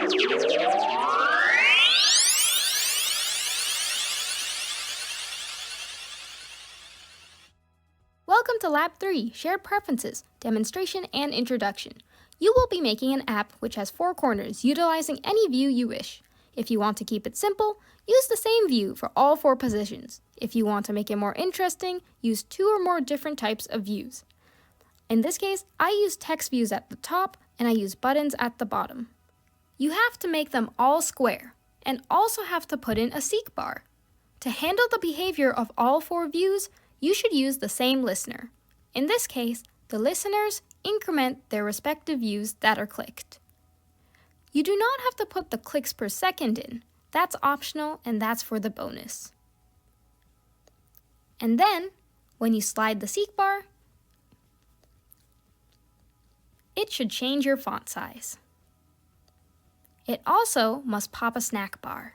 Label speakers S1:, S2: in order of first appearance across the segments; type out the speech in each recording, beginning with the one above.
S1: Welcome to Lab 3, Shared Preferences, Demonstration and Introduction. You will be making an app which has 4 corners, utilizing any view you wish. If you want to keep it simple, use the same view for all 4 positions. If you want to make it more interesting, use 2 or more different types of views. In this case, I use text views at the top and I use buttons at the bottom. You have to make them all square and also have to put in a seek bar. To handle the behavior of all 4 views, you should use the same listener. In this case, the listeners increment their respective views that are clicked. You do not have to put the clicks per second in. That's optional and that's for the bonus. And then, when you slide the seek bar, it should change your font size. It also must pop a snack bar.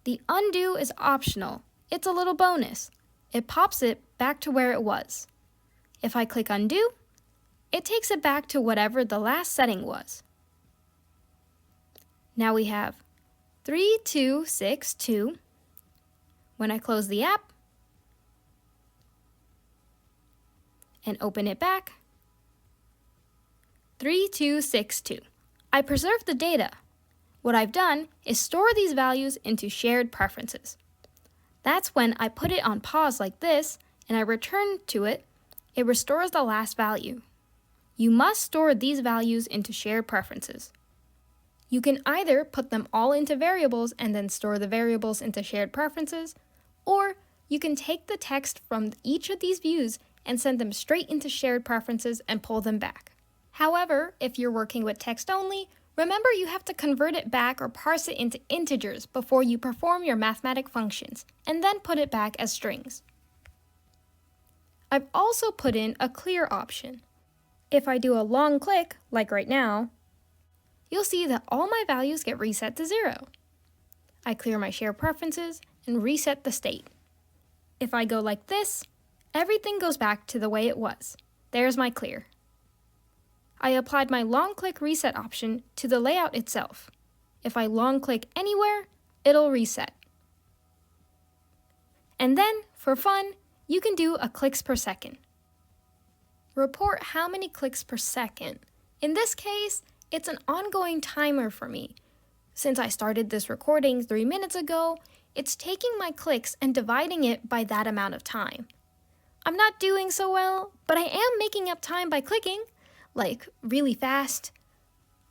S1: The undo is optional. It's a little bonus. It pops it back to where it was. If I click undo, it takes it back to whatever the last setting was. Now we have 3262. When I close the app and open it back, 3262. I preserved the data. What I've done is store these values into shared preferences. That's when I put it on pause like this and I return to it, it restores the last value. You must store these values into shared preferences. You can either put them all into variables and then store the variables into shared preferences, or you can take the text from each of these views and send them straight into shared preferences and pull them back. However, if you're working with text only, remember you have to convert it back or parse it into integers before you perform your mathematic functions, and then put it back as strings. I've also put in a clear option. If I do a long click, like right now, you'll see that all my values get reset to 0. I clear my shared preferences and reset the state. If I go like this, everything goes back to the way it was. There's my clear. I applied my long click reset option to the layout itself. If I long click anywhere, it'll reset. And then, for fun, you can do a clicks per second. Report how many clicks per second. In this case, it's an ongoing timer for me. Since I started this recording 3 minutes ago, it's taking my clicks and dividing it by that amount of time. I'm not doing so well, but I am making up time by clicking, like really fast,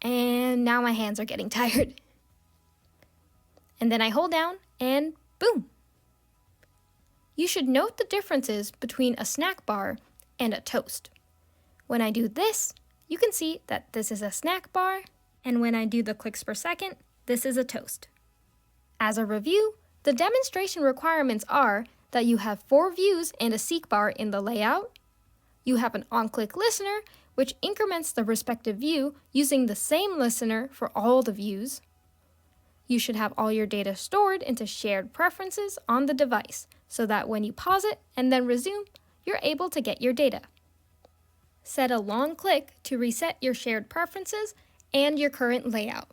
S1: and now my hands are getting tired. And then I hold down and boom! You should note the differences between a snack bar and a toast. When I do this, you can see that this is a snack bar, and when I do the clicks per second, this is a toast. As a review, the demonstration requirements are that you have 4 views and a seek bar in the layout. You have an on-click listener, which increments the respective view using the same listener for all the views. You should have all your data stored into shared preferences on the device, so that when you pause it and then resume, you're able to get your data. Set a long click to reset your shared preferences and your current layout.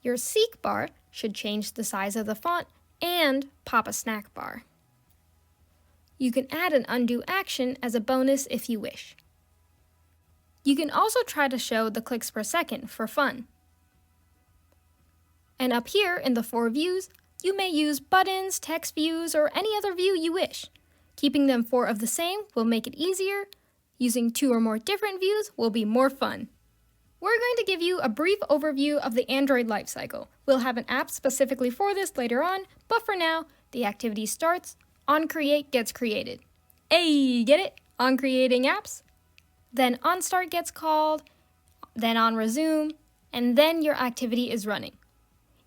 S1: Your seek bar should change the size of the font and pop a snack bar. You can add an undo action as a bonus if you wish. You can also try to show the clicks per second for fun. And up here in the 4 views, you may use buttons, text views, or any other view you wish. Keeping them 4 of the same will make it easier. Using 2 or more different views will be more fun. We're going to give you a brief overview of the Android lifecycle. We'll have an app specifically for this later on, but for now, the activity starts, onCreate gets created. Hey, get it? On creating apps? Then onStart gets called, then onResume, and then your activity is running.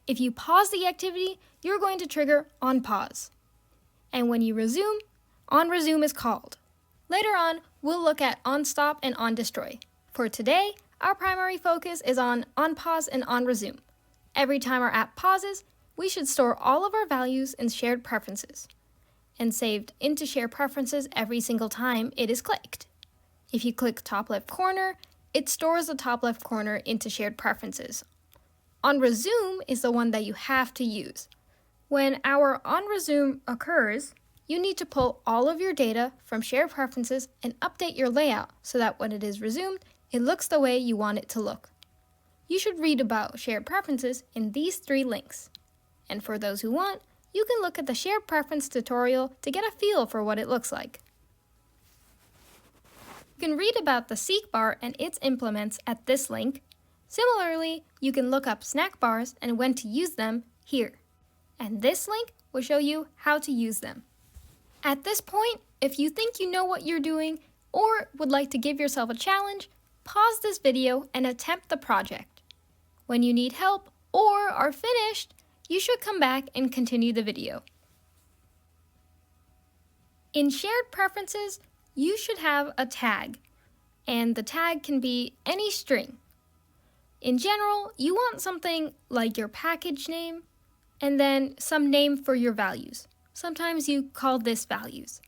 S1: If you pause the activity, you're going to trigger onPause. And when you resume, onResume is called. Later on, we'll look at onStop and onDestroy. For today, our primary focus is on onPause and onResume. Every time our app pauses, we should store all of our values in shared preferences and saved into shared preferences every single time it is clicked. If you click top left corner, it stores the top left corner into shared preferences. OnResume is the one that you have to use. When our OnResume occurs, you need to pull all of your data from shared preferences and update your layout so that when it is resumed, it looks the way you want it to look. You should read about shared preferences in these 3 links. And for those who want, you can look at the shared preference tutorial to get a feel for what it looks like. You can read about the seek bar and its implements at this link. Similarly, you can look up snack bars and when to use them here. And this link will show you how to use them. At this point, if you think you know what you're doing or would like to give yourself a challenge, pause this video and attempt the project. When you need help or are finished, you should come back and continue the video. In shared preferences, you should have a tag, and the tag can be any string. In general, you want something like your package name and then some name for your values. Sometimes you call this values.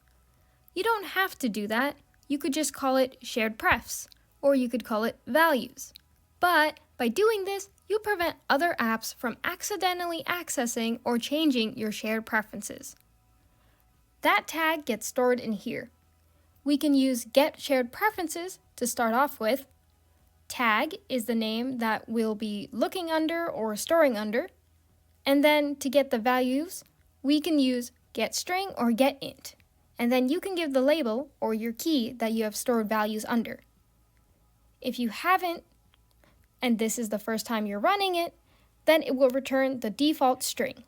S1: You don't have to do that. You could just call it shared prefs, or you could call it values. But by doing this, you prevent other apps from accidentally accessing or changing your shared preferences. That tag gets stored in here. We can use get shared preferences to start off with. Tag is the name that we'll be looking under or storing under. And then to get the values, we can use getString or getInt. And then you can give the label or your key that you have stored values under. If you haven't, and this is the first time you're running it, then it will return the default string.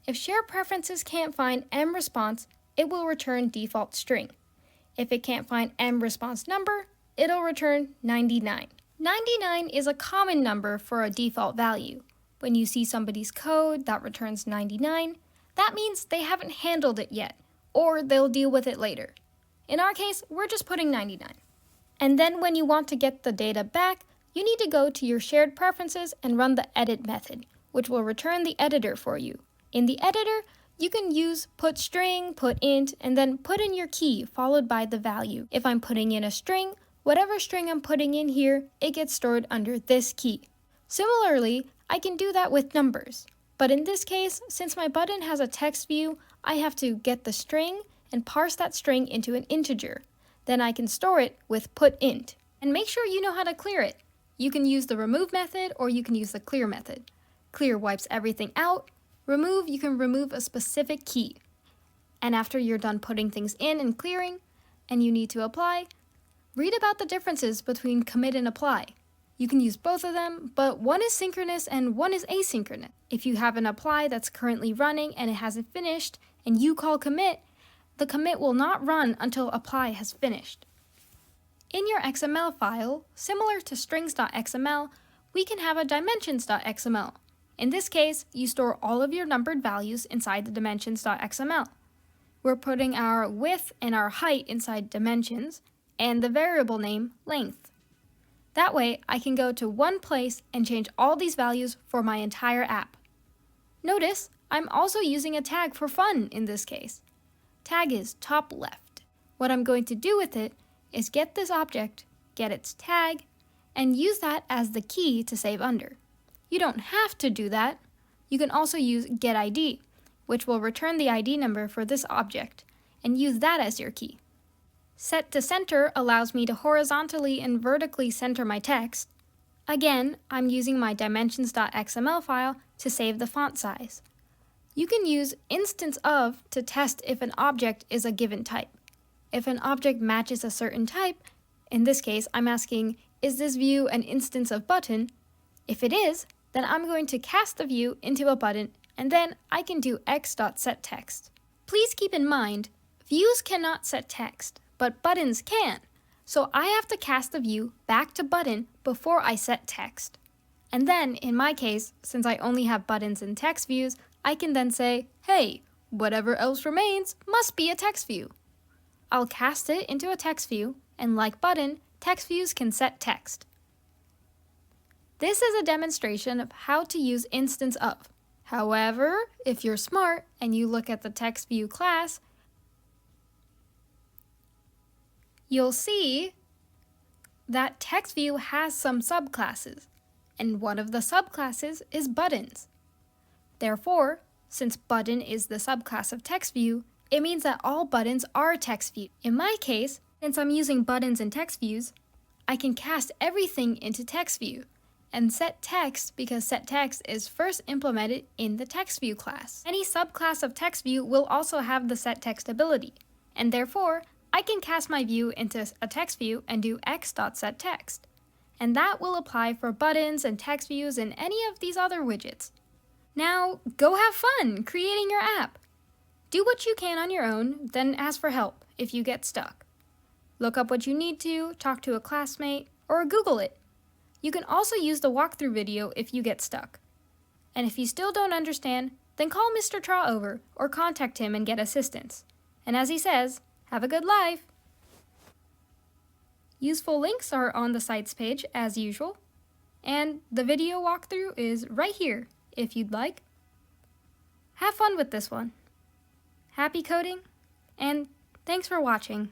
S1: If shared preferences can't find mResponse, it will return default string. If it can't find mResponse number, it'll return 99. 99 is a common number for a default value. When you see somebody's code that returns 99, that means they haven't handled it yet, or they'll deal with it later. In our case, we're just putting 99. And then when you want to get the data back, you need to go to your shared preferences and run the edit method, which will return the editor for you. In the editor, you can use putString, putInt, and then put in your key followed by the value. If I'm putting in a string, whatever string I'm putting in here, it gets stored under this key. Similarly, I can do that with numbers. But in this case, since my button has a text view, I have to get the string and parse that string into an integer. Then I can store it with putInt. And make sure you know how to clear it. You can use the remove method or you can use the clear method. Clear wipes everything out. Remove, you can remove a specific key. And after you're done putting things in and clearing, and you need to apply, read about the differences between commit and apply. You can use both of them, but one is synchronous and one is asynchronous. If you have an apply that's currently running and it hasn't finished, and you call commit, the commit will not run until apply has finished. In your XML file, similar to strings.xml, we can have a dimensions.xml. In this case, you store all of your numbered values inside the dimensions.xml. We're putting our width and our height inside dimensions, and the variable name length. That way, I can go to one place and change all these values for my entire app. Notice, I'm also using a tag for fun in this case. Tag is top left. What I'm going to do with it is get this object, get its tag, and use that as the key to save under. You don't have to do that. You can also use getID, which will return the ID number for this object, and use that as your key. Set to center allows me to horizontally and vertically center my text. Again, I'm using my dimensions.xml file to save the font size. You can use instance of to test if an object is a given type. If an object matches a certain type, in this case I'm asking, is this view an instance of button? If it is, then I'm going to cast the view into a button, and then I can do x.setText. Please keep in mind, views cannot set text, but buttons can. So I have to cast the view back to button before I set text. And then, in my case, since I only have buttons and text views, I can then say, hey, whatever else remains must be a text view. I'll cast it into a text view, and like button, text views can set text. This is a demonstration of how to use instance of. However, if you're smart and you look at the text view class, you'll see that TextView has some subclasses, and one of the subclasses is buttons. Therefore, since button is the subclass of TextView, it means that all buttons are TextView. In my case, since I'm using buttons in TextViews, I can cast everything into TextView and set text because set text is first implemented in the TextView class. Any subclass of TextView will also have the set text ability, and therefore, I can cast my view into a text view and do x.setText. And that will apply for buttons and text views and any of these other widgets. Now, go have fun creating your app. Do what you can on your own, then ask for help if you get stuck. Look up what you need to, talk to a classmate, or Google it. You can also use the walkthrough video if you get stuck. And if you still don't understand, then call Mr. Traw over or contact him and get assistance. And as he says, have a good life! Useful links are on the site's page as usual, and the video walkthrough is right here if you'd like. Have fun with this one. Happy coding, and thanks for watching.